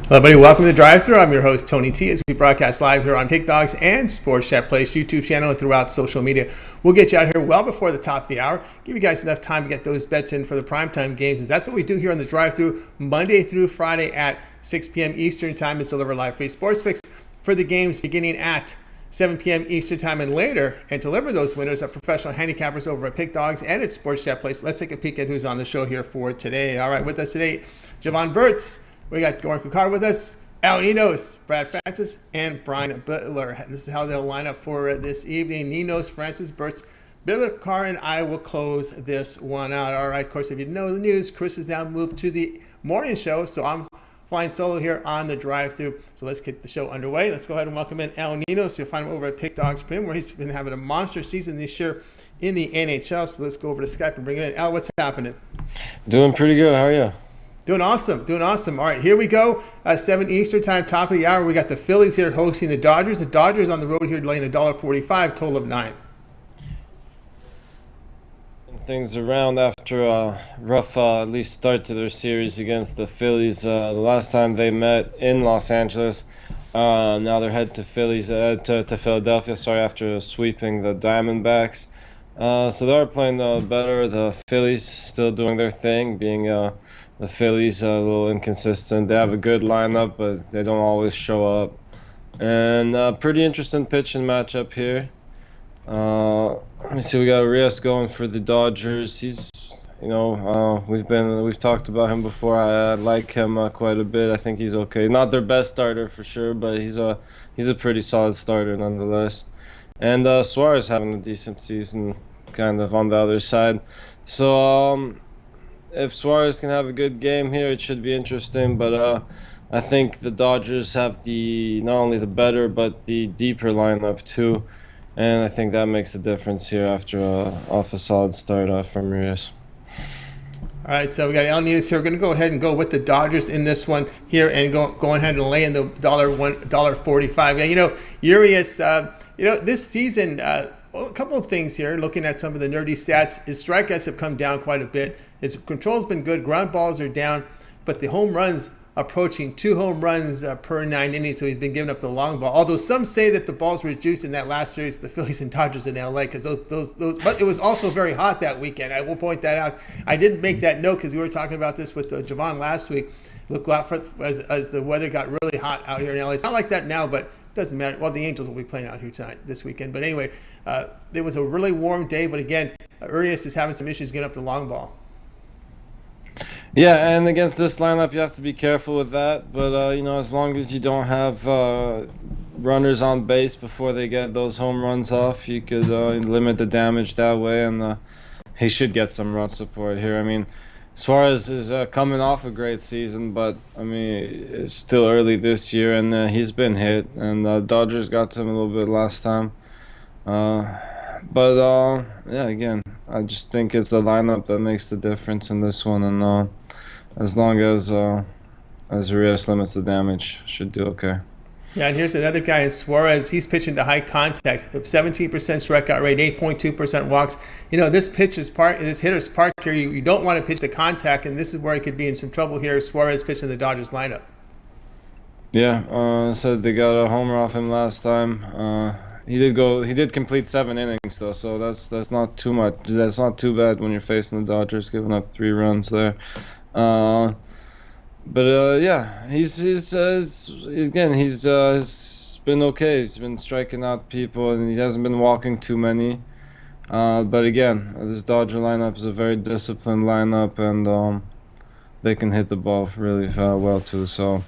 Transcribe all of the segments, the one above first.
Hello, everybody. Welcome to the Drive-Thru. I'm your host, Tony T, as we broadcast live here on Kick Dogs and Sports Chat Place YouTube channel and throughout social media. We'll get you out here well before the top of the hour. Give you guys enough time to get those bets in for the primetime games. And that's what we do here on the Drive-Thru Monday through Friday at 6 p.m. Eastern Time. It's deliver live free sports picks for the games beginning at 7 p.m. Eastern Time and later, and deliver those winners are professional handicappers over at Pick Dogs and at Sports Chat Place. Let's take a peek at who's on the show here for today. All right, with us today, Jovan Burts. We got Goran Kucar with us, Ninos, Brad Francis, and Brian Bitler. This is how they'll line up for this evening. Ninos, Francis, Burts, Bitler, Kucar, and I will close this one out. All right, of course, if you know the news, Chris has now moved to the morning show, so I'm flying solo here on the Drive-Thru. So let's get the show underway. Let's go ahead and welcome in Ninos. You'll find him over at Pick Dogs Prim, where he's been having a monster season this year in the NHL. So let's go over to Skype and bring it in. What's happening? Doing pretty good. How are you? Doing awesome. All right, here we go. 7 Eastern Time, top of the hour. We got the Phillies here hosting the Dodgers. The Dodgers on the road here laying $1.45, total of 9. Things around after a rough at least start to their series against the Phillies. The last time they met in Los Angeles. Now they're headed to Philadelphia. After sweeping the Diamondbacks. So they're playing better. The Phillies still doing their thing, being the Phillies are a little inconsistent. They have a good lineup, but they don't always show up. And pretty interesting pitching matchup here. Let me see. We got Arias going for the Dodgers. He's, we've talked about him before. I like him quite a bit. I think he's okay. Not their best starter for sure, but he's a pretty solid starter nonetheless. And Suarez having a decent season, kind of on the other side. So if Suarez can have a good game here, it should be interesting. But I think the Dodgers have not only the better but the deeper lineup too. And I think that makes a difference here after off a solid start from Arias. All right, so we got Ninos here. We're going to go ahead and go with the Dodgers in this one here and go ahead and lay in the $1.45. Yeah, Arias, this season, a couple of things here. Looking at some of the nerdy stats, his strikeouts have come down quite a bit. His control's been good. Ground balls are down, but the home runs approaching 2 home runs per 9 innings, so he's been giving up the long ball. Although some say that the balls were reduced in that last series, the Phillies and Dodgers in LA, because those. But it was also very hot that weekend. I will point that out. I didn't make that note because we were talking about this with Jovan last week. Look out for as the weather got really hot out here in LA. It's not like that now, but it doesn't matter. Well, the Angels will be playing out here this weekend. But anyway, it was a really warm day. But again, Arias is having some issues getting up the long ball. Yeah, and against this lineup, you have to be careful with that. But, as long as you don't have runners on base before they get those home runs off, you could limit the damage that way. And he should get some run support here. I mean, Suarez is coming off a great season, but, it's still early this year, and he's been hit. And Dodgers got to him a little bit last time. Again, I just think it's the lineup that makes the difference in this one, and as long as Arias limits the damage, should do okay. Yeah, and here's another guy in Suarez. He's pitching to high contact, 17% strikeout rate, 8.2% walks. This hitter's park here. You don't want to pitch to contact, and this is where he could be in some trouble here. Suarez pitching the Dodgers lineup. Yeah, so they got a homer off him last time. He did complete 7 innings though, so that's not too much. That's not too bad when you're facing the Dodgers, giving up 3 runs there. He's been okay. He's been striking out people, and he hasn't been walking too many. But again, this Dodger lineup is a very disciplined lineup, and they can hit the ball really well too. So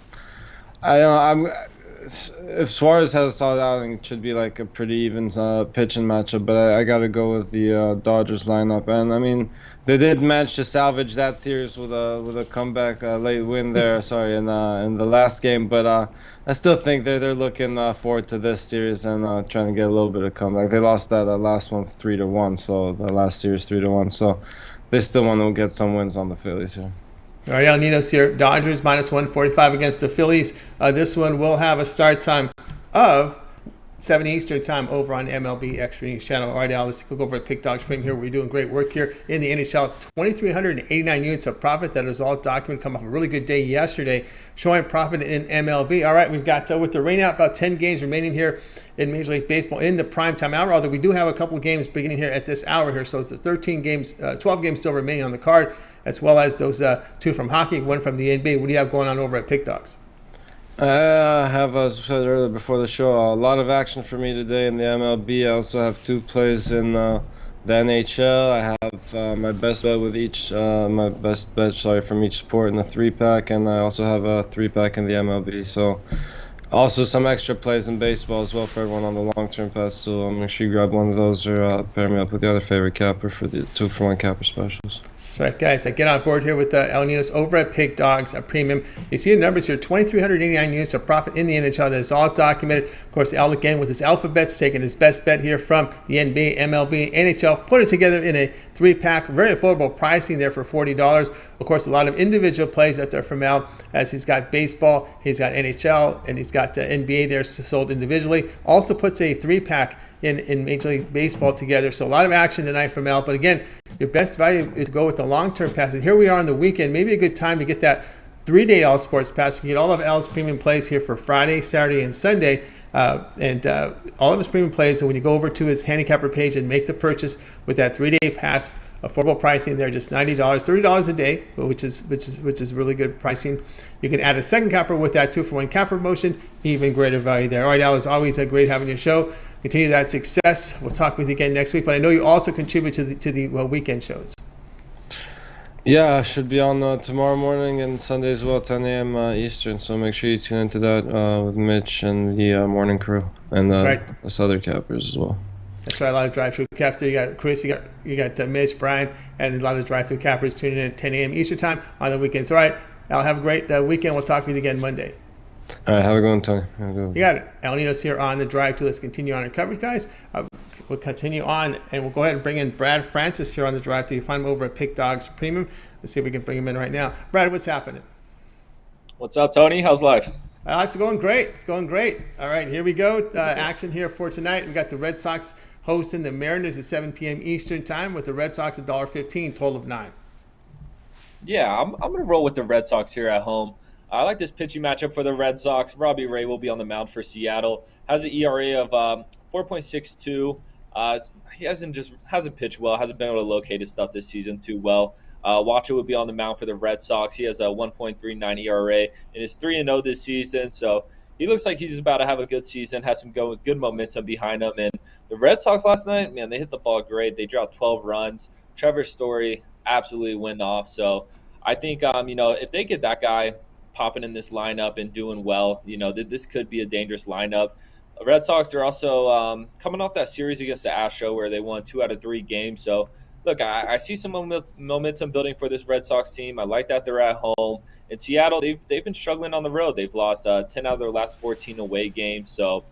if Suarez has a solid outing, it should be like a pretty even pitching matchup. But I got to go with the Dodgers lineup. And they did manage to salvage that series with a comeback late win there. in the last game. But I still think they're looking forward to this series and trying to get a little bit of comeback. They lost that last one 3-1, so the last series 3-1. So they still want to get some wins on the Phillies here. All right, Ninos here. Dodgers minus 145 against the Phillies. This one will have a start time of 7 Eastern time over on MLB Extra News channel. All right, Al, let's click over at Pick Dogs Premium here. We're doing great work here in the NHL. 2,389 units of profit. That is all documented. Come off a really good day yesterday, showing profit in MLB. All right, we've got with the rain out, about 10 games remaining here in Major League Baseball in the primetime hour. Although we do have a couple of games beginning here at this hour here, so it's 13 games, 12 games still remaining on the card, as well as those 2 from hockey, 1 from the NBA. What do you have going on over at Pick Dogs? I have, as I said earlier before the show, a lot of action for me today in the MLB. I also have 2 plays in the NHL. I have my best bet with each, from each sport in the 3-pack, and I also have a 3-pack in the MLB. So, also some extra plays in baseball as well for everyone on the long-term pass. So make sure you grab one of those or pair me up with the other favorite capper for the 2-for-1 capper specials. That's right, guys. I get on board here with Ninos over at Pick Dogs Premium. You see the numbers here, 2,389 units of profit in the NHL. That is all documented. Of course, Al again with his alphabets, taking his best bet here from the NBA, MLB, NHL, put it together in a 3-pack. Very affordable pricing there for $40. Of course, a lot of individual plays up there from Al, as he's got baseball, he's got NHL, and he's got NBA there sold individually. Also puts a 3-pack in Major League Baseball together. So a lot of action tonight from Al. But again, your best value is to go with the long-term pass. And here we are on the weekend. Maybe a good time to get that 3-day All Sports Pass. You can get all of Al's premium plays here for Friday, Saturday, and Sunday. And all of his premium plays. And when you go over to his handicapper page and make the purchase with that 3-day pass, affordable pricing there, just $90, $30 a day, which is really good pricing. You can add a second capper with that 2-for-1 capper promotion, even greater value there. All right, Al, it's always great having your show. Continue that success. We'll talk with you again next week. But I know you also contribute to the weekend shows. Yeah, I should be on tomorrow morning and Sunday as well, 10 a.m. Eastern. So make sure you tune into that with Mitch and the morning crew and the other cappers as well. That's right, a lot of drive-through caps there. You got Chris, you got Mitch, Brian, and a lot of drive-through cappers tuning in at 10 a.m. Eastern time on the weekends. All right, Al, have a great weekend. We'll talk with you again Monday. All right, have a good one, Tony. You got it. Al Ninos here on the drive-thru. Let's continue on our coverage, guys. We'll continue on, and we'll go ahead and bring in Brad Francis here on the drive-thru. You find him over at Pick Dogs Premium. Let's see if we can bring him in right now. Brad, what's happening? What's up, Tony? How's life? Life's going great. It's going great. All right, here we go. Action here for tonight. We got the Red Sox hosting the Mariners at 7 p.m. Eastern time with the Red Sox at $1.15, total of 9. Yeah, I'm going to roll with the Red Sox here at home. I like this pitching matchup for the Red Sox. Robbie Ray will be on the mound for Seattle. Has an ERA of 4.62. He hasn't pitched well. Hasn't been able to locate his stuff this season too well. Wacha will be on the mound for the Red Sox. He has a 1.39 ERA and is 3-0 this season. So he looks like he's about to have a good season. Has some good momentum behind him. And the Red Sox last night, man, they hit the ball great. They dropped 12 runs. Trevor Story absolutely went off. So I think if they get that guy popping in this lineup and doing well, this could be a dangerous lineup. The Red Sox are also coming off that series against the Astros where they won 2 out of 3 games. So, look, I see some momentum building for this Red Sox team. I like that they're at home. In Seattle, they've been struggling on the road. They've lost 10 out of their last 14 away games. So,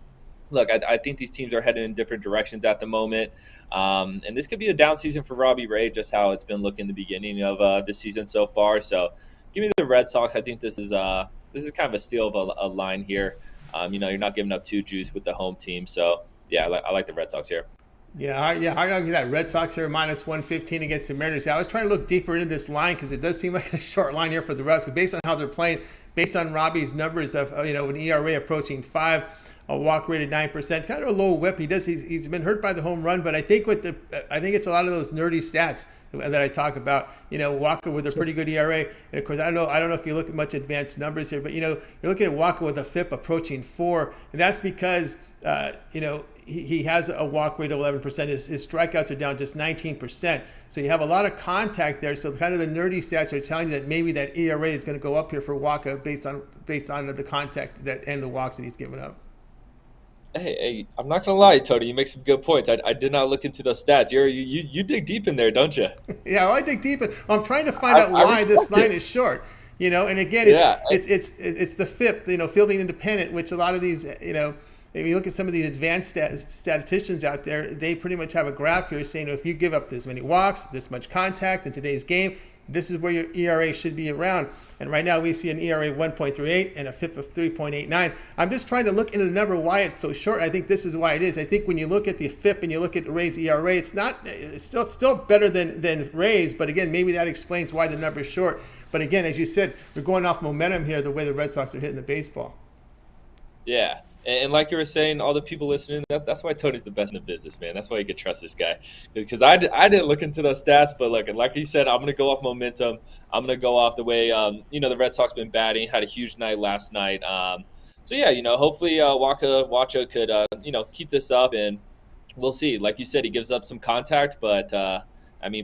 look, I think these teams are heading in different directions at the moment. And this could be a down season for Robbie Ray, just how it's been looking the beginning of this season so far. So, give me the Red Sox. I think this is kind of a steal of a line here. You're not giving up 2 juice with the home team. So, yeah, I like the Red Sox here. Yeah, hard to argue that. Red Sox here minus 115 against the Mariners. Yeah, I was trying to look deeper into this line because it does seem like a short line here for the Reds. Based on how they're playing, based on Robbie's numbers of an ERA approaching 5, a walk rate at 9%, kind of a low whip. He's been hurt by the home run, but I think it's a lot of those nerdy stats that I talk about. Walker with a pretty good ERA, and of course I don't know if you look at much advanced numbers here, but you're looking at Walker with a FIP approaching 4, and that's because he has a walk rate of 11%. His strikeouts are down just 19%. So you have a lot of contact there. So kind of the nerdy stats are telling you that maybe that ERA is going to go up here for Walker based on the contact and the walks that he's given up. Hey, I'm not gonna lie, Tony. You make some good points. I did not look into those stats. You dig deep in there, don't you? Yeah, well, I dig deep. I'm trying to find out why this line is short. And again, it's the FIP, fielding independent, which a lot of these, if you look at some of these advanced statisticians out there, they pretty much have a graph here saying if you give up this many walks, this much contact in today's game, this is where your ERA should be around. And right now we see an ERA 1.38 and a FIP of 3.89. I'm just trying to look into the number why it's so short. I think this is why it is. I think when you look at the FIP and you look at the Rays ERA, it's still better than Rays, but again, maybe that explains why the number is short. But again, as you said, we're going off momentum here, the way the Red Sox are hitting the baseball. Yeah. And like you were saying, all the people listening, that's why Tony's the best in the business, man. That's why you could trust this guy. Because I didn't look into those stats, but look, like you said, I'm going to go off momentum. I'm going to go off the way, the Red Sox been batting, had a huge night last night. So, yeah, hopefully Wacha could, keep this up, and we'll see. Like you said, he gives up some contact, but,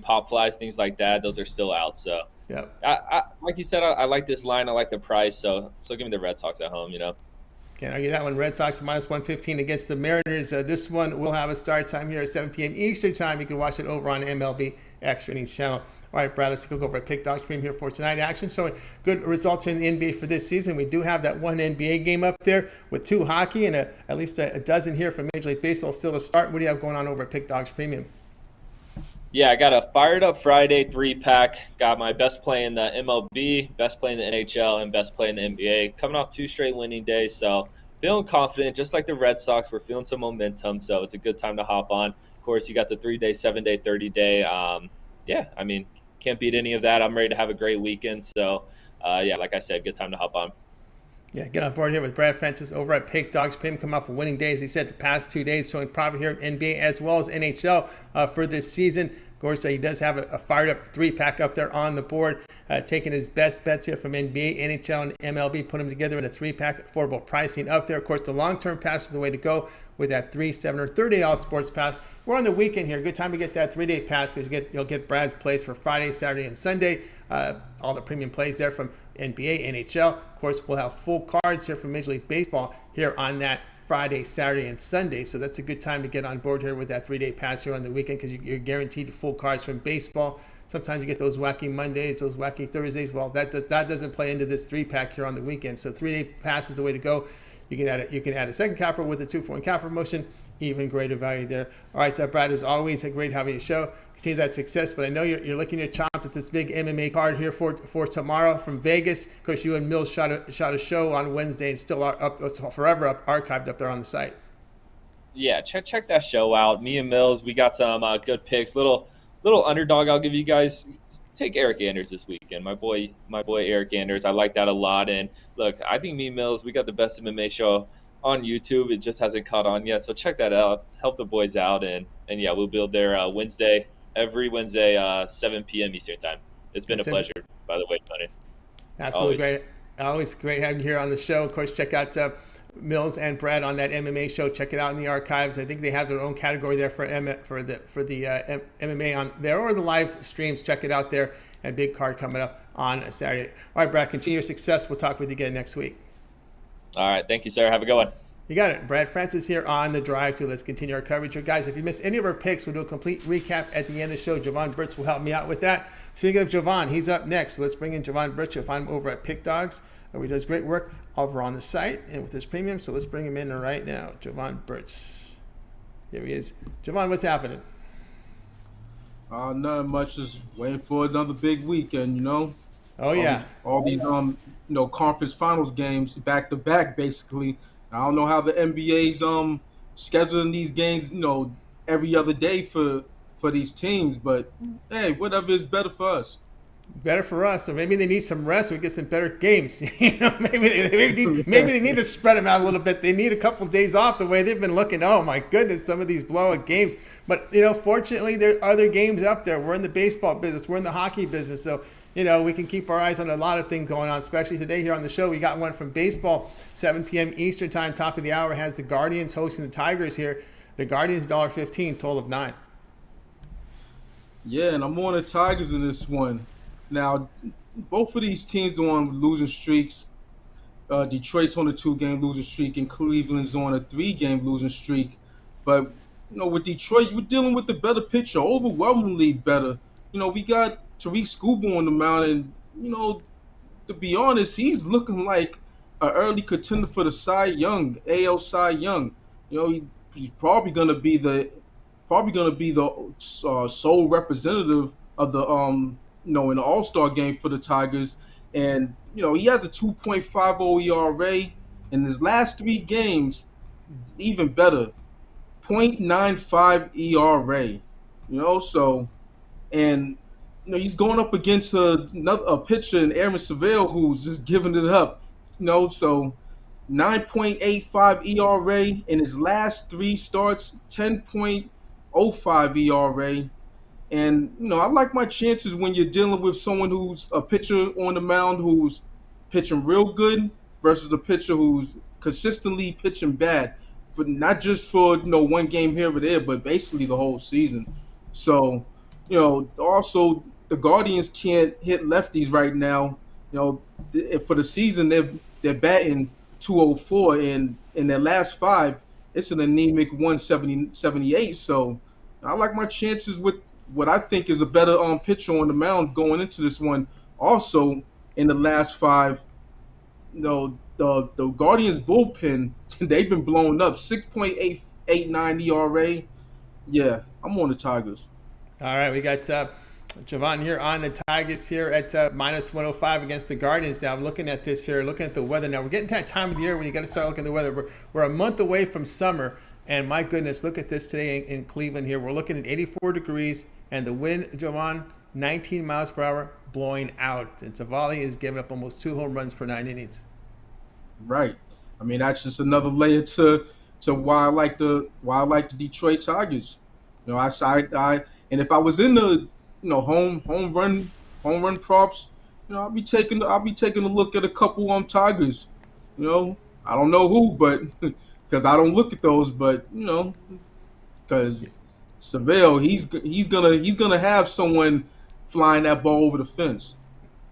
pop flies, things like that, those are still out. So, yeah, like you said, I like this line. I like the price. So give me the Red Sox at home, Can't argue that one. Red Sox minus 115 against the Mariners. This one will have a start time here at 7 p.m. Eastern time. You can watch it over on MLB Extra Innings channel. All right, Brad, let's look over at Pick Dogs Premium here for tonight action. Showing good results in the NBA for this season. We do have that one NBA game up there with 2 hockey and at least a dozen here from Major League Baseball still to start. What do you have going on over at Pick Dogs Premium? Yeah, I got a fired up Friday 3-pack. Got my best play in the MLB, best play in the NHL, and best play in the NBA. Coming off 2 straight winning days, so feeling confident. Just like the Red Sox, we're feeling some momentum, so it's a good time to hop on. Of course, you got the 3-day, 7-day, 30-day. Can't beat any of that. I'm ready to have a great weekend. So, like I said, good time to hop on. Yeah, get on board here with Brad Francis over at Pick Dogs Premium. Come off of winning days. He said the past 2 days showing profit here in NBA as well as NHL for this season. Of course, he does have a fired-up 3-pack up there on the board, taking his best bets here from NBA, NHL, and MLB, put them together in a 3-pack, affordable pricing up there. Of course, the long-term pass is the way to go with that 3, 7, or 30 all sports pass. We're on the weekend here. Good time to get that 3-day pass because you'll get Brad's plays for Friday, Saturday, and Sunday. All the premium plays there from NBA, NHL. Of course, we'll have full cards here from Major League Baseball here on that Friday, Saturday, and Sunday. So that's a good time to get on board here with that 3-day pass here on the weekend because you're guaranteed full cards from baseball. Sometimes you get those wacky Mondays, those wacky Thursdays. Well, that doesn't play into this 3-pack here on the weekend. So 3-day pass is the way to go. You can add a second capper with a 2-for-1 cap promotion. Even greater value there. All right, so Brad, as always, great having you show. Continue that success, but I know you're looking to chop at this big MMA card here for tomorrow from Vegas. Of course, you and Mills shot a show on Wednesday and still are up, forever up, archived up there on the site. Yeah, check that show out. Me and Mills, we got some good picks. Little underdog I'll give you guys. Take Eric Anders this weekend. My boy Eric Anders. I like that a lot. And look, I think me and Mills, we got the best MMA show on YouTube. It just hasn't caught on yet. So check that out. Help the boys out. And yeah, we'll build there every Wednesday, 7 p.m. Eastern time. It's been a pleasure, by the way, Tony. Absolutely great. Always great having you here on the show. Of course, check out Mills and Brad on that MMA show. Check it out in the archives. I think they have their own category there for the MMA on there or the live streams. Check it out there. And big card coming up on a Saturday. All right, Brad, continue your success. We'll talk with you again next week. All right. Thank you, sir. Have a good one. You got it. Brad Francis here on the Drive to. Let's continue our coverage here. Guys, if you missed any of our picks, we'll do a complete recap at the end of the show. Jovan Burts will help me out with that. Speaking of Jovan, he's up next. So let's bring in Jovan Burts. You'll find him over at Pick Dogs, where he does great work over on the site and with his premium. So let's bring him in right now. Jovan Burts. Here he is. Jovan, what's happening? Not much. Just waiting for another big weekend, you know. Oh yeah. All these conference finals games back to back, basically. I don't know how the NBA's scheduling these games, every other day for these teams, but hey, whatever is better for us. Better for us, or maybe they need some rest. We get some better games. Maybe they need to spread them out a little bit. They need a couple of days off. The way they've been looking, oh my goodness, some of these blowout games. But fortunately, there are other games up there. We're in the baseball business. We're in the hockey business. So we can keep our eyes on a lot of things going on, especially today here on the show. We got one from baseball, 7 p.m. Eastern time, top of the hour, has the Guardians hosting the Tigers here. The Guardians, $1.15, total of 9. Yeah, and I'm on the Tigers in this one. Now, both of these teams are on losing streaks. Detroit's on a 2-game losing streak, and Cleveland's on a 3-game losing streak. But, with Detroit, you're dealing with the better pitcher, overwhelmingly better. We got Tariq Skubal on the mound, and, to be honest, he's looking like an early contender for the Cy Young, AL Cy Young. He's probably gonna be the sole representative of the in the All-Star game for the Tigers, and he has a 2.50 ERA. In his last 3 games, even better, 0.95 ERA. So, and he's going up against a pitcher in Aaron Seville who's just giving it up. So 9.85 ERA in his last 3 starts, 10.05 ERA. And I like my chances when you're dealing with someone who's a pitcher on the mound who's pitching real good versus a pitcher who's consistently pitching bad, for not just for one game here or there, but basically the whole season. So, also the Guardians can't hit lefties right now. For the season they're batting 204, and in their last 5, it's an anemic 178. So I like my chances with what I think is a better pitcher on the mound going into this one. Also, in the last 5, the Guardians bullpen, they've been blown up. 6.889 ERA. Yeah, I'm on the Tigers. All right, we got Jovan here on the Tigers here at minus 105 against the Guardians. Now I'm looking at this here, looking at the weather. Now we're getting to that time of the year when you got to start looking at the weather. We're a month away from summer, and my goodness, look at this today in Cleveland here. We're looking at 84 degrees, and the wind, Jovan, 19 miles per hour, blowing out. And Zawacky is giving up almost 2 home runs per 9 innings. Right. I mean, that's just another layer to why I like the Detroit Tigers. I and if I was in the home run props, I'll be taking a look at a couple Tigers. I don't know who, but because I don't look at those, but because Seville, he's gonna have someone flying that ball over the fence.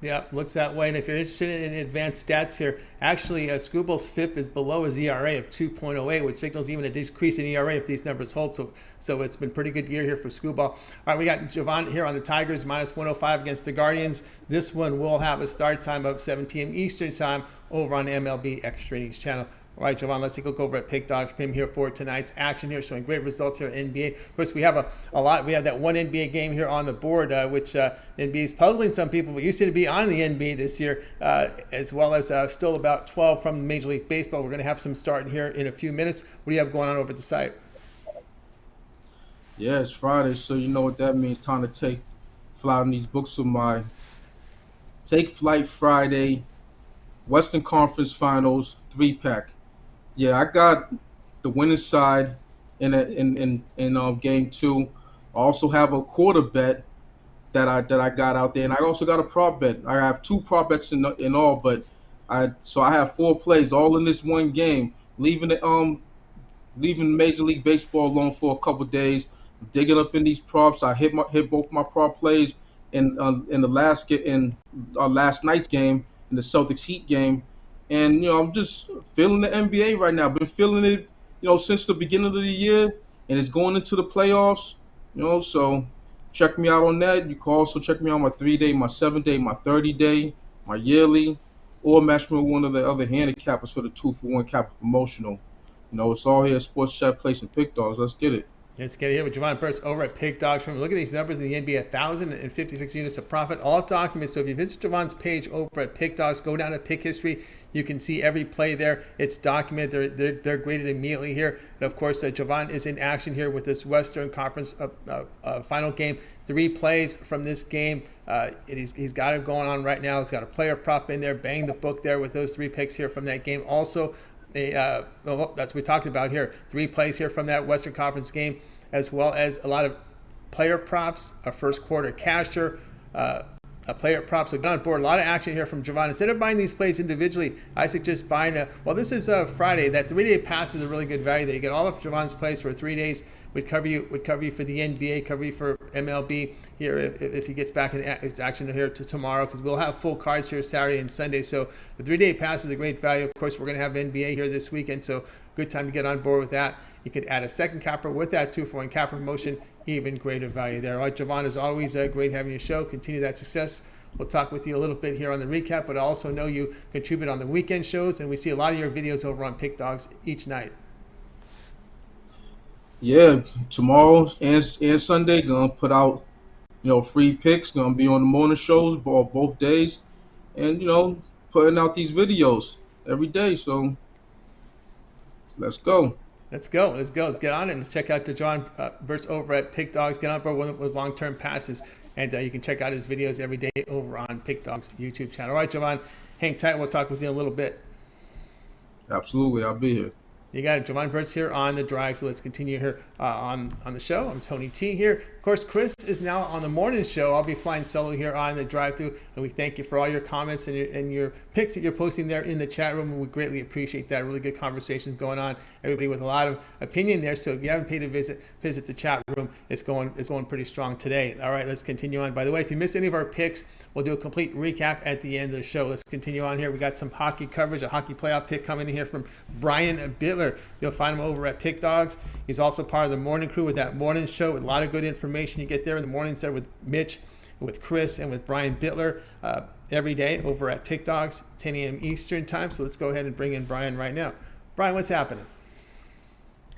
Yeah, looks that way. And if you're interested in advanced stats here, actually, Scubal's FIP is below his ERA of 2.08, which signals even a decrease in ERA if these numbers hold. So it's been pretty good year here for Scubal. All right, we got Jovan here on the Tigers, minus 105 against the Guardians. This one will have a start time of 7 p.m. Eastern time over on MLB Extra Innings channel. All right, Jovan, let's take a look over at Pick Dogs Pim here for tonight's action here, showing great results here in NBA. Of course, we have a lot. We have that one NBA game here on the board, which NBA is puzzling some people, but you seem to be on the NBA this year, as well as still about 12 from Major League Baseball. We're going to have some starting here in a few minutes. What do you have going on over at the site? Yeah, it's Friday, so you know what that means. Time to take flight on these books of mine. Take Flight Friday, Western Conference Finals 3-pack. Yeah, I got the winning side in game 2. I also have a quarter bet that I got out there, and I also got a prop bet. I have 2 prop bets in all, but I have 4 plays all in this one game. Leaving Major League Baseball alone for a couple days, digging up in these props. I hit both my prop plays in the last night's game, in the Celtics Heat game. And, I'm just feeling the NBA right now. I've been feeling it, since the beginning of the year, and it's going into the playoffs, so check me out on that. You can also check me out on my 3-day, my 7-day, my 30-day, my yearly, or match me with one of the other handicappers for the 2-for-1 capital promotional. It's all here at Sports Chat Place and Pick Dogs. Let's get it. Let's get it here with Jovan Burts over at Pick Dogs. Look at these numbers in the NBA, 1,056 units of profit, all documents. So if you visit Jovan's page over at Pick Dogs, go down to Pick History. You can see every play there. It's documented. They're graded immediately here. And of course, Jovan is in action here with this Western Conference final game. 3 plays from this game. He's got it going on right now. He's got a player prop in there. Bang the book there with those 3 picks here from that game. Also, that's what we talked about here. 3 plays here from that Western Conference game, as well as a lot of player props, a first quarter casher, a player props. So on board, a lot of action here from Jovan. Instead of buying these plays individually, I suggest buying this is Friday. That 3-day pass is a really good value there. You get all of Jovan's plays for 3 days. Would cover you for the NBA, cover you for MLB here if he gets back in its action here to tomorrow, because we'll have full cards here Saturday and Sunday. So the 3-day pass is a great value. Of course, we're going to have NBA here this weekend, so good time to get on board with that. You could add a second capper with that 2-for-1 capper promotion, even greater value there. All right, Jovan, is always great having your show. Continue that success. We'll talk with you a little bit here on the recap, but I also know you contribute on the weekend shows, and we see a lot of your videos over on Pick Dogs each night. Yeah, tomorrow and Sunday gonna put out, free picks. Gonna be on the morning shows both days, and putting out these videos every day. So let's go. Let's go. Let's get on it. Let's check out Jovan Burts over at Pick Dogs. Get on board one of those long-term passes, and you can check out his videos every day over on Pick Dogs YouTube channel. All right, Jovan, hang tight. We'll talk with you in a little bit. Absolutely, I'll be here. You got it. Jovan Burts here on the drive. Let's continue here on the show. I'm Tony T here. Of course, Chris is now on the morning show. I'll be flying solo here on the drive-thru, and we thank you for all your comments and your picks that you're posting there in the chat room. And we greatly appreciate that. Really good conversations going on. Everybody with a lot of opinion there. So if you haven't paid a visit the chat room. It's going pretty strong today. All right, let's continue on. By the way, if you missed any of our picks, we'll do a complete recap at the end of the show. Let's continue on here. We got some hockey coverage, a hockey playoff pick coming in here from Brian Bitler. You'll find him over at Pick Dogs. He's also part of the morning crew with that morning show with a lot of good information you get there in the mornings there with Mitch, with Chris, and with Brian Bitler every day over at Pick Dogs, 10 a.m. Eastern time. So let's go ahead and bring in Brian right now. Brian, what's happening?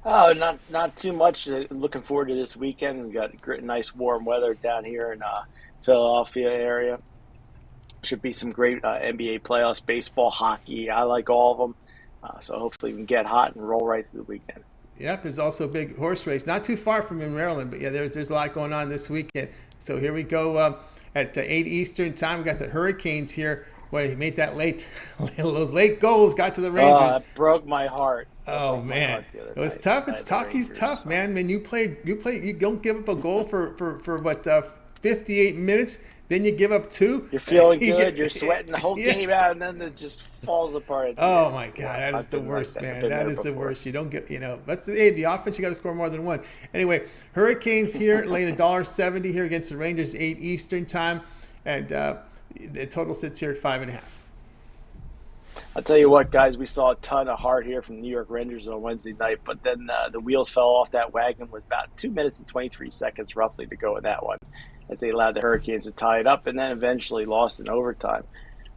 Oh, not too much. Looking forward to this weekend. We've got great, nice warm weather down here in Philadelphia area. Should be some great NBA playoffs, baseball, hockey. I like all of them. So hopefully we can get hot and roll right through the weekend. Yep, there's also a big horse race, not too far from in Maryland, but yeah, there's a lot going on this weekend. So here we go at 8 Eastern time. We got the Hurricanes here. Boy, he made that those late goals got to the Rangers. It broke my heart. Oh man, it was tough. It's hockey's tough, man. Man, you don't give up a goal for what 58 minutes. Then you give up two. You're feeling good. You're sweating the whole game out, and then it just falls apart. Oh my God, that is the worst, man. That is the worst. You don't get, that's the offense. You got to score more than one. Anyway, Hurricanes here laying $1.70 here against the Rangers, 8 Eastern time, and the total sits here at 5.5. I'll tell you what, guys, we saw a ton of heart here from the New York Rangers on Wednesday night, but then the wheels fell off that wagon with about 2 minutes and 23 seconds roughly to go in that one, as they allowed the Hurricanes to tie it up and then eventually lost in overtime.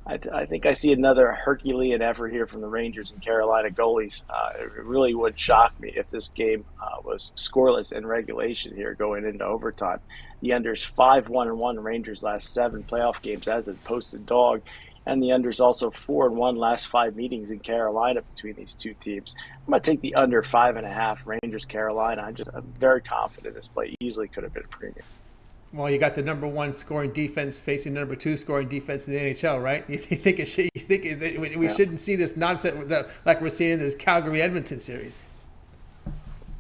I think I see another Herculean effort here from the Rangers and Carolina goalies. It really would shock me if this game was scoreless in regulation here going into overtime. The under's 5-1-1 Rangers last 7 playoff games as a posted dog, and the under's also 4-1 last 5 meetings in Carolina between these two teams. I'm going to take the under 5.5 Rangers Carolina. I'm very confident this play easily could have been a premium. Well, you got the number 1 scoring defense facing the number 2 scoring defense in the NHL, right? You think we shouldn't see this nonsense like we're seeing in this Calgary-Edmonton series.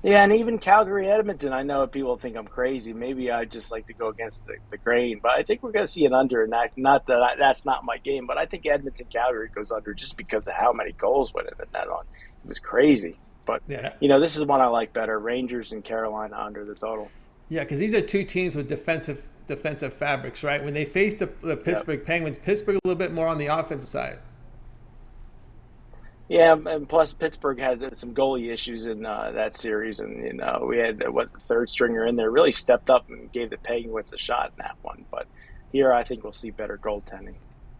Yeah, and even Calgary-Edmonton, I know people think I'm crazy. Maybe I just like to go against the grain, but I think we're going to see an under. And not that that's not my game, but I think Edmonton-Calgary goes under just because of how many goals went in the net on. It was crazy. But, this is one I like better, Rangers and Carolina under the total. Yeah, because these are two teams with defensive fabrics, right? When they face the Pittsburgh Penguins, Pittsburgh a little bit more on the offensive side. Yeah, and plus Pittsburgh had some goalie issues in that series, and we had the third stringer in there really stepped up and gave the Penguins a shot in that one. But here I think we'll see better goaltending.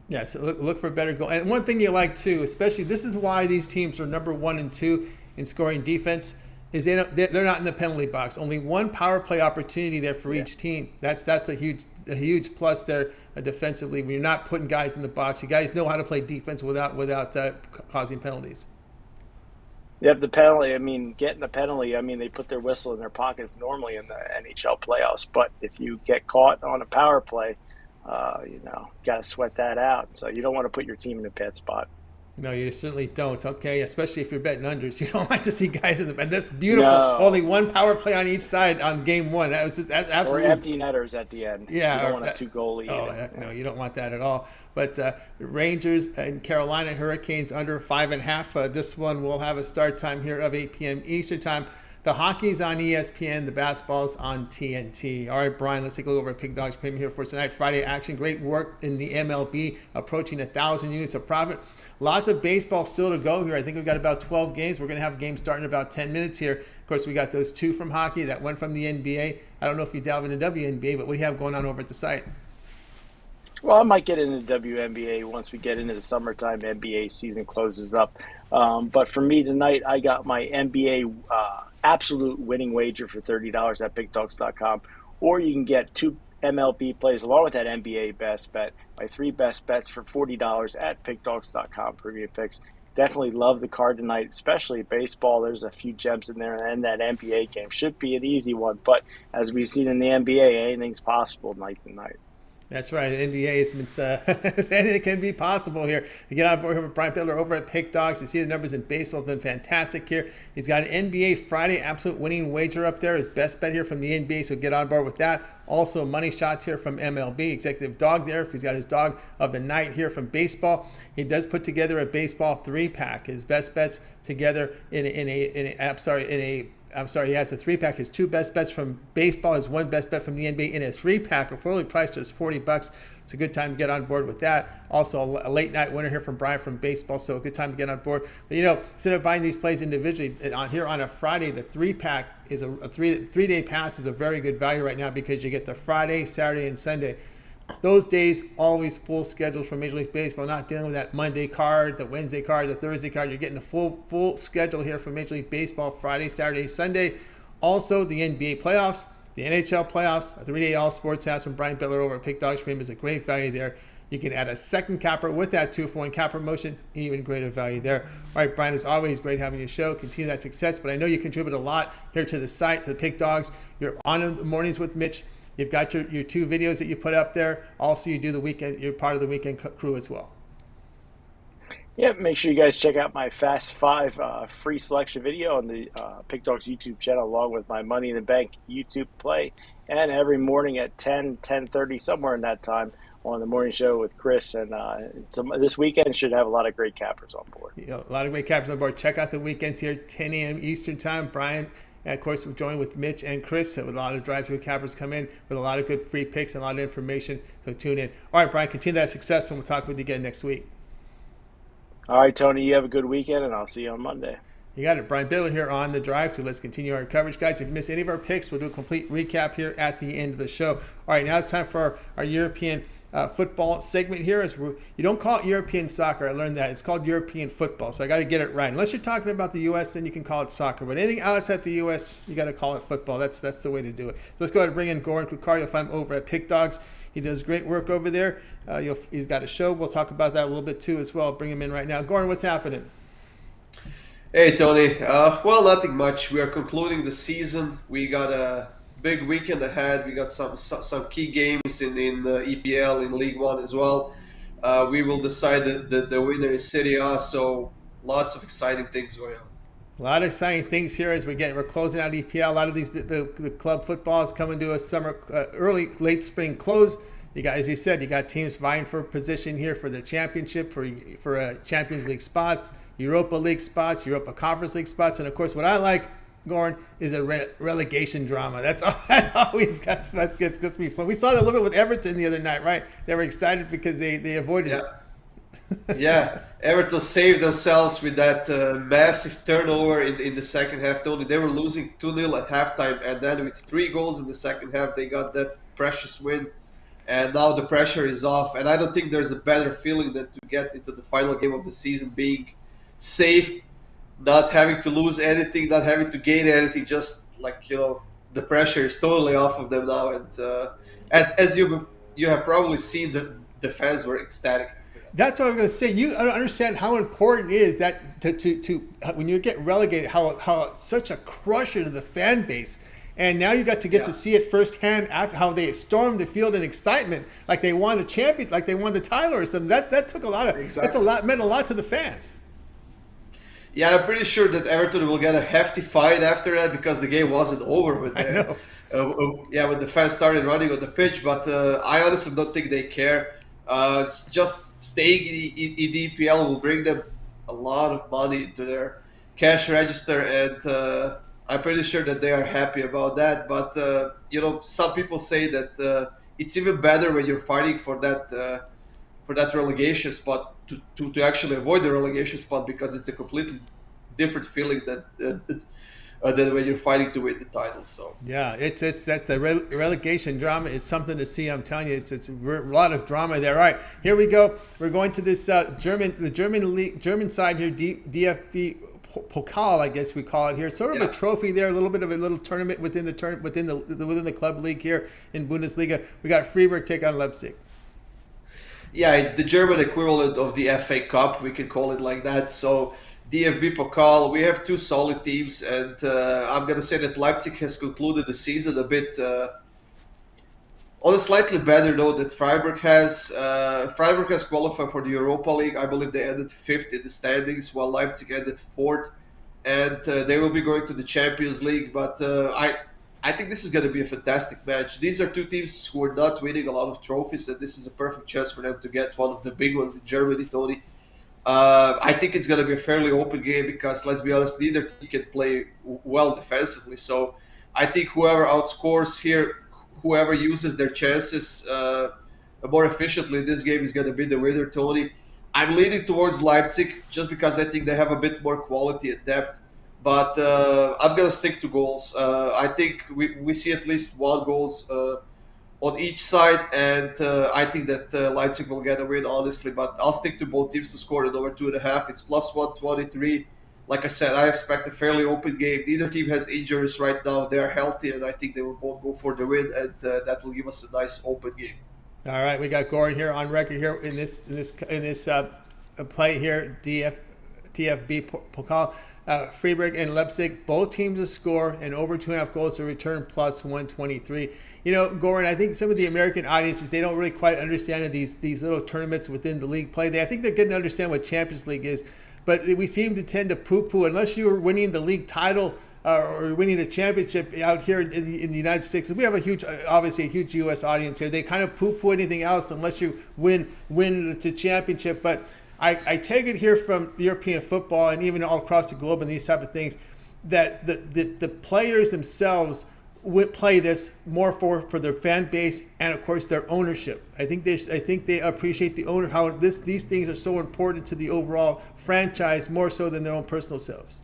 Yeah, so look for better goal. And one thing you like too, especially this is why these teams are number 1 and 2 in scoring defense, is they're not in the penalty box. Only one power play opportunity there for each team. That's a huge plus there defensively. When you're not putting guys in the box, you guys know how to play defense without causing penalties. Yep, the penalty. I mean, getting the penalty. I mean, they put their whistle in their pockets normally in the NHL playoffs. But if you get caught on a power play, got to sweat that out. So you don't want to put your team in a bad spot. No, you certainly don't. Okay, especially if you're betting unders, you don't like to see guys in the bed. That's beautiful. No. Only one power play on each side on game 1. That's absolutely. Or empty netters at the end. Yeah, you don't want a 2-goal lead. Oh, no, you don't want that at all. But Rangers and Carolina Hurricanes under 5.5. This one will have a start time here of 8 p.m. Eastern time. The hockey's on ESPN. The basketball's on TNT. All right, Brian, let's take a look over at Pig Dogs Premium here for tonight. Friday action. Great work in the MLB, approaching 1,000 units of profit. Lots of baseball still to go here. I think we've got about 12 games. We're going to have games starting in about 10 minutes here. Of course, we got those 2 from hockey, that one from the NBA. I don't know if you delve into WNBA, but what do you have going on over at the site? Well, I might get into WNBA once we get into the summertime. NBA season closes up. But for me tonight, I got my NBA absolute winning wager for $30 at BigDogs.com. Or you can get 2 MLB plays along with that NBA best bet. My 3 best bets for $40 at pickdogs.com premium picks. Definitely love the card tonight, especially baseball. There's a few gems in there, and that NBA game should be an easy one. But as we've seen in the NBA, anything's possible night to night. That's right. The NBA anything can be possible here. To get on board here with Brian Bitler over at Pick Dogs. You see the numbers in baseball have been fantastic here. He's got an NBA Friday absolute winning wager up there. His best bet here from the NBA, so get on board with that. Also, money shots here from MLB. Executive dog there. If he's got his dog of the night here from baseball, he does put together a baseball 3-pack. His best bets together he has a 3-pack. His 2 best bets from baseball, his 1 best bet from the NBA in a 3-pack, affordably priced just $40. It's a good time to get on board with that. Also, a late night winner here from Brian from baseball, so a good time to get on board. But instead of buying these plays individually, on a Friday, the 3-pack is a 3-day pass is a very good value right now because you get the Friday, Saturday, and Sunday. Those days, always full schedules for Major League Baseball, not dealing with that Monday card, the Wednesday card, the Thursday card. You're getting a full schedule here for Major League Baseball, Friday, Saturday, Sunday. Also, the NBA playoffs, the NHL playoffs, a 3-day all sports house from Brian Bitler over at Pick Dogs Premium is a great value there. You can add a second capper with that 2-for-1 cap promotion, even greater value there. All right, Brian, as always, great having you show. Continue that success, but I know you contribute a lot here to the site, to the Pick Dogs. You're on in the mornings with Mitch. You've got your 2 videos that you put up there. Also, you do the weekend. You're part of the weekend crew as well. Yeah, make sure you guys check out my Fast 5 free selection video on the Pick Dogs YouTube channel, along with my Money in the Bank YouTube play. And every morning at 10:30, somewhere in that time, on the morning show with Chris. And this weekend should have a lot of great cappers on board. A lot of great cappers on board. Check out the weekends here, 10 a.m. Eastern time. Brian, and of course, we're joined with Mitch and Chris with a lot of drive-through cappers come in with a lot of good free picks and a lot of information. So tune in. All right, Brian, continue that success, and we'll talk with you again next week. All right, Tony, you have a good weekend, and I'll see you on Monday. You got it. Brian Bitler here on the drive-through. Let's continue our coverage, guys. If you miss any of our picks, we'll do a complete recap here at the end of the show. All right, now it's time for our European football segment here. You don't call it European soccer. I learned that. It's called European football, so I got to get it right. Unless you're talking about the U.S., then you can call it soccer. But anything outside the U.S., you got to call it football. That's the way to do it. So let's go ahead and bring in Goran Kucar. You'll find him over at Pick Dogs. He does great work over there. He's got a show. We'll talk about that a little bit too as well. I'll bring him in right now. Goran, what's happening? Hey, Tony. Well, nothing much. We are concluding the season. We got a big weekend ahead. We got some key games in EPL, in League One as well. We will decide the winner is Serie A, so lots of exciting things going on. A lot of exciting things here as we're closing out EPL. A lot of the club football is coming to a summer, late spring close. You got, as you said, you got teams vying for position here for their championship, for Champions League spots, Europa League spots, Europa Conference League spots, and of course, what I like, Goran, is a relegation drama. That always gets me fun. We saw that a little bit with Everton the other night, right? They were excited because they avoided it. Yeah, Everton saved themselves with that massive turnover in the second half. Tony, they were losing 2-0 at halftime, and then with 3 goals in the second half, they got that precious win. And now the pressure is off, and I don't think there's a better feeling than to get into the final game of the season being safe, not having to lose anything, not having to gain anything, just like, the pressure is totally off of them now. And as you have probably seen, the fans were ecstatic. That's what I was going to say. You don't understand how important it is that to when you get relegated, how such a crusher to the fan base. And now you got to get to see it firsthand after how they stormed the field in excitement, like they won the champion, like they won the title or something. That took a lot of meant a lot to the fans. Yeah, I'm pretty sure that Everton will get a hefty fine after that because the game wasn't over with them. When the fans started running on the pitch, but I honestly don't think they care. Just staying in the EPL will bring them a lot of money into their cash register, and I'm pretty sure that they are happy about that. But some people say that it's even better when you're fighting for that relegation spot to actually avoid the relegation spot, because it's a completely different feeling than when you're fighting to win the title. So yeah, it's that the relegation drama is something to see. I'm telling you, it's a lot of drama there. All right, here we go. We're going to this German side here, DFB Pokal, I guess we call it here. Sort of a trophy there, a little bit of a little tournament within the club league here in Bundesliga. We got Freiburg take on Leipzig. Yeah, it's the German equivalent of the FA Cup. We can call it like that. So DFB Pokal, we have two solid teams, and I'm going to say that Leipzig has concluded the season a bit on a slightly better note that Freiburg has. Freiburg has qualified for the Europa League. I believe they ended 5th in the standings, while Leipzig ended 4th, and they will be going to the Champions League. But I think this is going to be a fantastic match. These are two teams who are not winning a lot of trophies, and this is a perfect chance for them to get one of the big ones in Germany, Tony. I think it's going to be a fairly open game because, let's be honest, neither team can play well defensively. So I think whoever outscores here, whoever uses their chances more efficiently in this game is going to be the winner, Tony. I'm leaning towards Leipzig just because I think they have a bit more quality and depth. But I'm going to stick to goals. I think we see at least one goals on each side, and I think that Leipzig will get a win, honestly. But I'll stick to both teams to score at over 2.5. It's plus 123. Like I said, I expect a fairly open game. Neither team has injuries right now. They're healthy, and I think they will both go for the win, and that will give us a nice open game. All right, we got Goran here on record here in this play here, TFB Pokal. Freiburg and Leipzig, both teams to score and over 2.5 goals to return plus 123. You know, Goran, I think some of the American audiences, they don't really quite understand these little tournaments within the league play. I think they're getting to understand what Champions League is, but we seem to tend to poo-poo unless you're winning the league title or winning a championship out here in the United States. We have obviously a huge U.S. audience here. They kind of poo-poo anything else unless you win the championship, but I take it here from European football and even all across the globe and these type of things that the players themselves would play this more for their fan base and of course their ownership. I think they appreciate the owner, how these things are so important to the overall franchise more so than their own personal selves.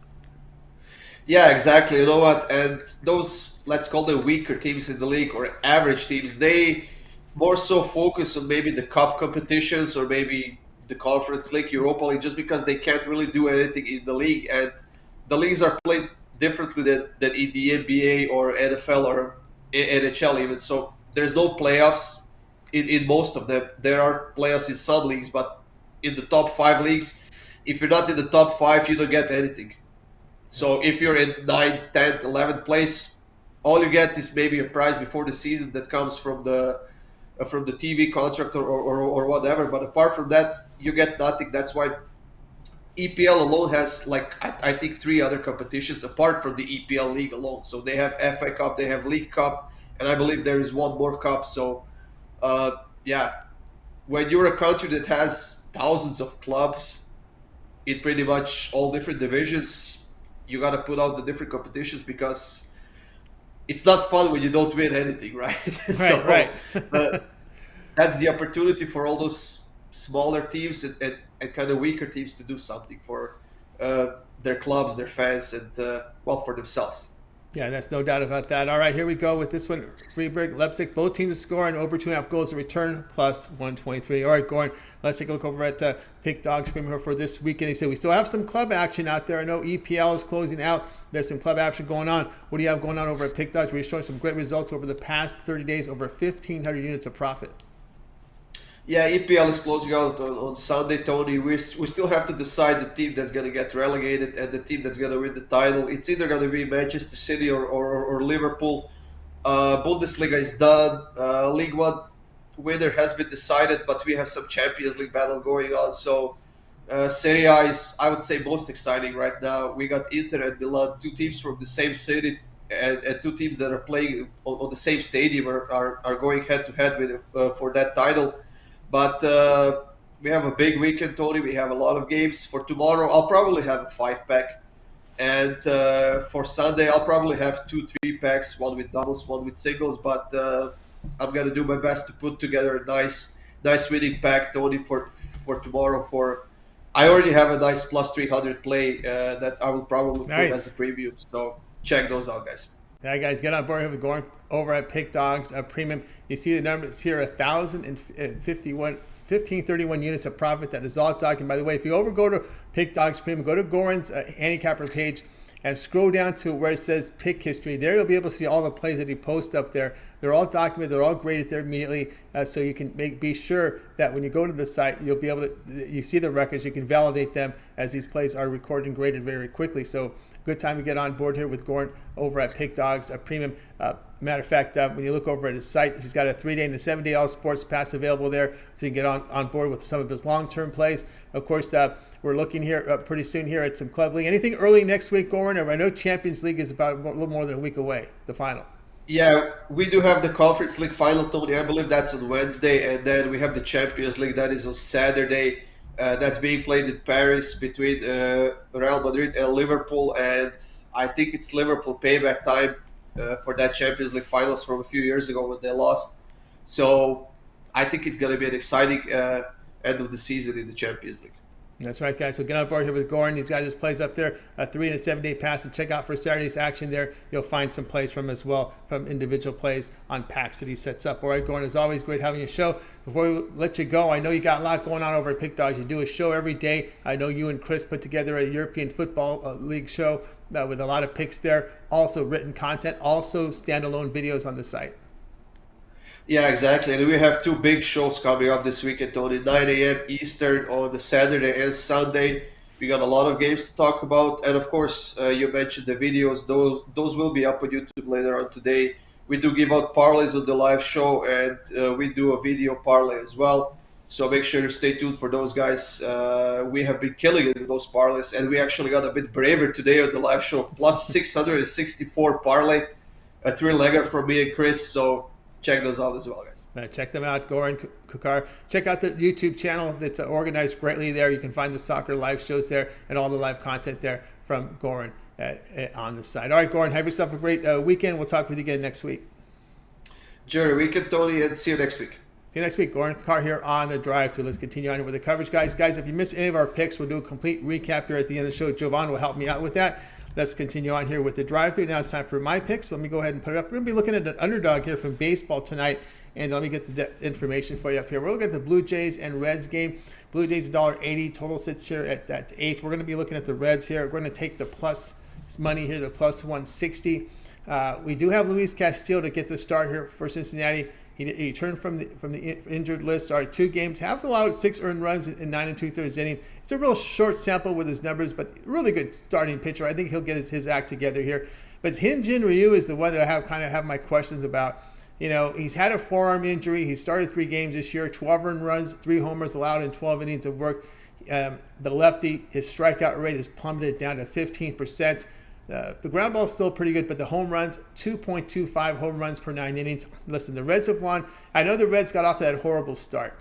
Yeah, exactly. You know what? And those, let's call them weaker teams in the league or average teams, they more so focus on maybe the cup competitions or maybe the Conference League, Europa League, just because they can't really do anything in the league, and the leagues are played differently than in the NBA or NFL or NHL even. So there's no playoffs in most of them. There are playoffs in some leagues, but in the top 5 leagues, if you're not in the top 5, you don't get anything. So if you're in 9th, 10th, 11th place, all you get is maybe a prize before the season that comes from the TV contract or whatever. But apart from that, you get nothing. That's why EPL alone has, like, I think 3 other competitions apart from the EPL league alone. So they have FA Cup, they have League Cup, and I believe there is one more cup. So, when you're a country that has thousands of clubs in pretty much all different divisions, you got to put out the different competitions because it's not fun when you don't win anything, right? Right. That's the opportunity for all those smaller teams and kind of weaker teams to do something for their clubs, their fans, and for themselves. Yeah, that's no doubt about that. All right, here we go with this one. Freiburg, Leipzig, both teams scoring over 2.5 goals to return, plus 123. All right, Goran, let's take a look over at Pick Dog Screamer for this weekend. He said we still have some club action out there. I know EPL is closing out. There's some club action going on. What do you have going on over at Pick Dogs? We're showing some great results over the past 30 days, over 1,500 units of profit. Yeah, EPL is closing out on Sunday, Tony. We still have to decide the team that's going to get relegated and the team that's going to win the title. It's either going to be Manchester City or Liverpool. Bundesliga is done. League One winner has been decided, but we have some Champions League battle going on. So Serie A is, I would say, most exciting right now. We got Inter and Milan, 2 teams from the same city, and 2 teams that are playing on the same stadium are going head-to-head with for that title. But we have a big weekend, Tony. We have a lot of games. For tomorrow, I'll probably have a 5-pack. And for Sunday, I'll probably have 2 3-packs, one with doubles, one with singles. But I'm going to do my best to put together a nice winning pack, Tony, for tomorrow. I already have a nice plus 300 play that I will probably put as a preview. So check those out, guys. Yeah, guys, get on board here with going over at Pick Dogs Premium. You see the numbers here, 1,051 1531 units of profit. That is all documented. By the way, if you go to Pick Dogs Premium, go to Goran's handicapper page and scroll down to where it says pick history. There you'll be able to see all the plays that he posts up there. They're all documented. They're all graded there immediately, so you can be sure that when you go to the site, you'll be able to, you see the records, you can validate them as these plays are recorded and graded very quickly. So good time to get on board here with Goran over at Pick Dogs Premium. Matter of fact, when you look over at his site, he's got a 3-day and a 7-day all sports pass available there, so you can get on board with some of his long-term plays. Of course, we're looking here pretty soon here at some club league. Anything early next week, Goran? I know Champions League is about a little more than a week away, the final. Yeah, we do have the Conference League final, Tony. I believe that's on Wednesday, and then we have the Champions League that is on Saturday. That's being played in Paris between Real Madrid and Liverpool, and I think it's Liverpool payback time for that Champions League finals from a few years ago when they lost. So I think it's going to be an exciting end of the season in the Champions League. That's right, guys. So get on board here with Goran. He's got his plays up there, a 3- and a 7-day pass, and check out for Saturday's action there. You'll find some plays from him as well, from individual plays on packs that he sets up. All right, Goran, as always, great having your show. Before we let you go, I know you got a lot going on over at Pick Dogs. You do a show every day. I know you and Chris put together a European Football League show with a lot of picks there, also written content, also standalone videos on the site. Yeah, exactly. And we have 2 big shows coming up this weekend, Tony. 9 a.m. Eastern on the Saturday and Sunday. We got a lot of games to talk about. And, of course, you mentioned the videos. Those will be up on YouTube later on today. We do give out parlays on the live show, and we do a video parlay as well. So make sure to stay tuned for those guys. We have been killing it with those parlays, and we actually got a bit braver today on the live show. Plus 664 parlay, a 3-legger from me and Chris. So check those out as well, guys. Check them out, Goran Kucar. Check out the YouTube channel that's organized greatly there. You can find the soccer live shows there and all the live content there from Goran on the side. All right, Goran, have yourself a great weekend. We'll talk with you again next week. Jerry, weekend, Tony, and see you next week. See you next week. Goran Kucar here on the Drive Thru. Let's continue on with the coverage, guys. Guys, if you missed any of our picks, we'll do a complete recap here at the end of the show. Jovan will help me out with that. Let's continue on here with the Drive Thru. Now it's time for my picks. Let me go ahead and put it up. We're going to be looking at an underdog here from baseball tonight. And let me get the information for you up here. We're looking at the Blue Jays and Reds game. Blue Jays $1.80. Total sits here at that 8. We're going to be looking at the Reds here. We're going to take the plus money here, the plus 160. We do have Luis Castillo to get the start here for Cincinnati. He returned from the injured list. Started 2 games, have allowed 6 earned runs in 9 2/3 innings. It's a real short sample with his numbers, but really good starting pitcher. I think he'll get his act together here. But Hyun-Jin Ryu is the one that I have my questions about. You know, he's had a forearm injury. He started 3 games this year, 12 earned runs, 3 homers allowed in 12 innings of work. The lefty, his strikeout rate has plummeted down to 15%. The ground ball is still pretty good, but the home runs, 2.25 home runs per 9 innings. Listen, the Reds have won. I know the Reds got off to that horrible start.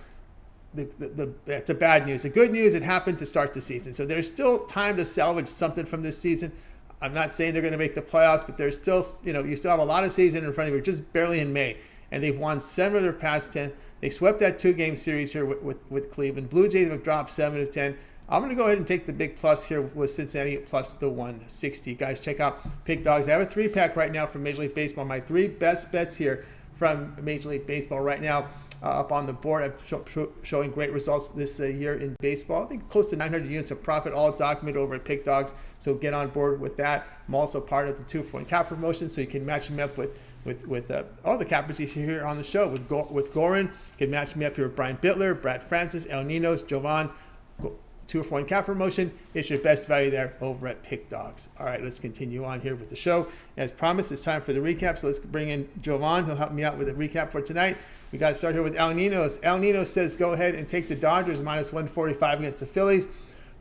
That's a bad news. The good news, it happened to start the season. So there's still time to salvage something from this season. I'm not saying they're going to make the playoffs, but there's still, you still have a lot of season in front of you. We're just barely in May, and they've won 7 of their past 10. They swept that 2-game series here with Cleveland. Blue Jays have dropped 7 of 10. I'm going to go ahead and take the big plus here with Cincinnati plus the 160. Guys, check out Pick Dogs. I have a 3-pack right now from Major League Baseball. My 3 best bets here from Major League Baseball right now up on the board. I'm showing great results this year in baseball. I think close to 900 units of profit, all documented over at Pick Dogs. So get on board with that. I'm also part of the 2-point cap promotion, so you can match them up with all the cappers you see here on the show. With Goran, you can match me up here with Brian Bitler, Brad Francis, El Ninos, Jovan. 2-for-1 cap promotion. It's your best value there over at Pick Dogs. All right, let's continue on here with the show. As promised, it's time for the recap. So let's bring in Jovan. He'll help me out with a recap for tonight. We got to start here with El Ninos. El Ninos says go ahead and take the Dodgers minus 145 against the Phillies.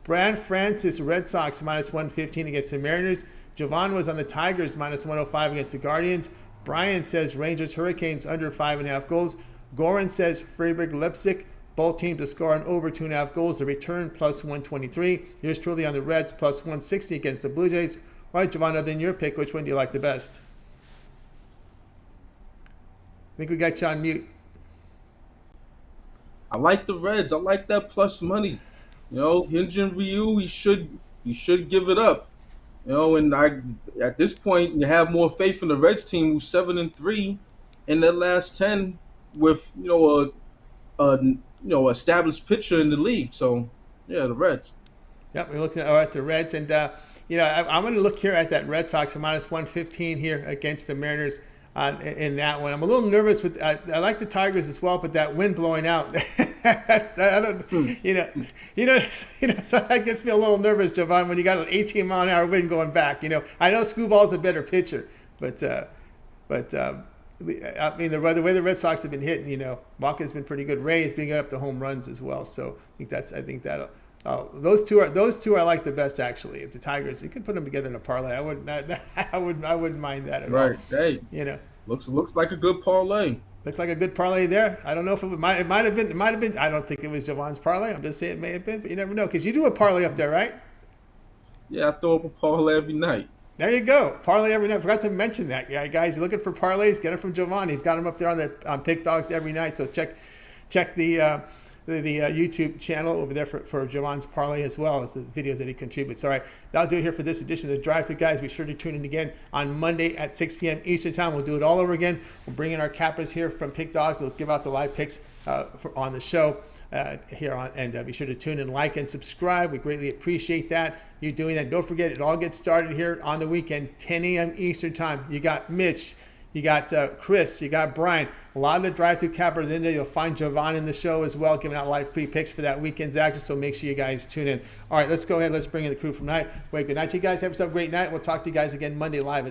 Brad Francis, Red Sox minus 115 against the Mariners. Jovan was on the Tigers minus 105 against the Guardians. Brian says Rangers Hurricanes under 5.5 goals. Goran says Freiburg Leipzig. Both teams to score on over 2.5 goals. The return plus 123. Yours truly on the Reds plus 160 against the Blue Jays. All right, Jovan, other than your pick, which one do you like the best? I think we got you on mute. I like the Reds. I like that plus money. Hyun-Jin Ryu, he should give it up. And at this point, you have more faith in the Reds team, who's 7-3 in their last 10, with a established pitcher in the league. So yeah, the Reds. Yep, we're looking at the Reds, and I'm going to look here at that Red Sox at minus 115 here against the Mariners in that one. I'm a little nervous with. I like the Tigers as well, but that wind blowing out, so that gets me a little nervous, Jovan, when you got an 18-mile-an-hour wind going back. I know Screwball's a better pitcher, but I mean the way the Red Sox have been hitting, Walker's been pretty good. Ray's been getting up to home runs as well, so I think that'll. Those two I like the best, actually. The Tigers, you could put them together in a parlay. I wouldn't mind that at all. Right. Hey. Looks like a good parlay. Looks like a good parlay there. I don't know if it might have been. I don't think it was Jovan's parlay. I'm just saying it may have been, but you never know because you do a parlay up there, right? Yeah, I throw up a parlay every night. There you go, parlay every night. Forgot to mention that, guys. You're looking for parlays? Get them from Jovan. He's got them up there on Pick Dogs every night. So check the YouTube channel over there for Jovan's parlay as well as the videos that he contributes. All right, that'll do it here for this edition of the Drive Thru, guys. Be sure to tune in again on Monday at 6 p.m. Eastern Time. We'll do it all over again. We'll bring in our cappers here from Pick Dogs. They'll give out the live picks on the show here on, and be sure to tune in, like, and subscribe. We greatly appreciate that. You doing that. Don't forget, it all gets started here on the weekend, 10 a.m. Eastern Time. You got Mitch. You got Chris, you got Brian. A lot of the drive-through cappers in there. You'll find Jovan in the show as well, giving out live free picks for that weekend's action. So make sure you guys tune in. All right, let's go ahead. Let's bring in the crew from tonight. Wait, good night to you guys. Have yourself a great night. We'll talk to you guys again Monday live at